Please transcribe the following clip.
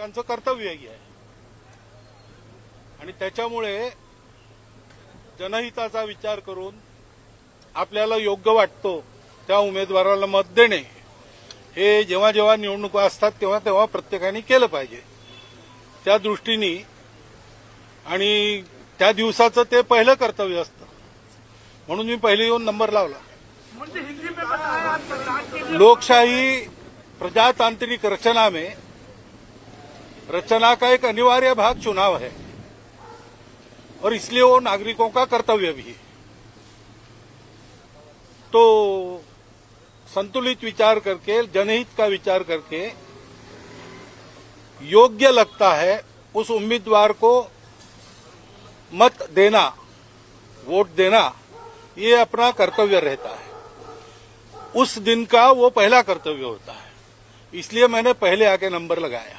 प्रत्येकाचं कर्तव्यही आहे आणि त्याच्यामुळे जनहिताचा विचार करून आपल्याला योग्य वाटतो त्या उमेदवाराला मत देणे हे जेव्हा जेव्हा निवडणुका असतात तेव्हा तेव्हा प्रत्येकाने केलं पाहिजे. त्या दृष्टीने आणि त्या दिवसाचं ते पहिलं कर्तव्य असतं म्हणून मी पहिले येऊन नंबर लावला. लोकशाही प्रजातांत्रिक रचना का एक अनिवार्य भाग चुनाव है और इसलिए वो नागरिकों का कर्तव्य भी है. तो संतुलित विचार करके जनहित का विचार करके योग्य लगता है उस उम्मीदवार को मत देना, वोट देना, ये अपना कर्तव्य रहता है. उस दिन का वो पहला कर्तव्य होता है, इसलिए मैंने पहले आके नंबर लगाया.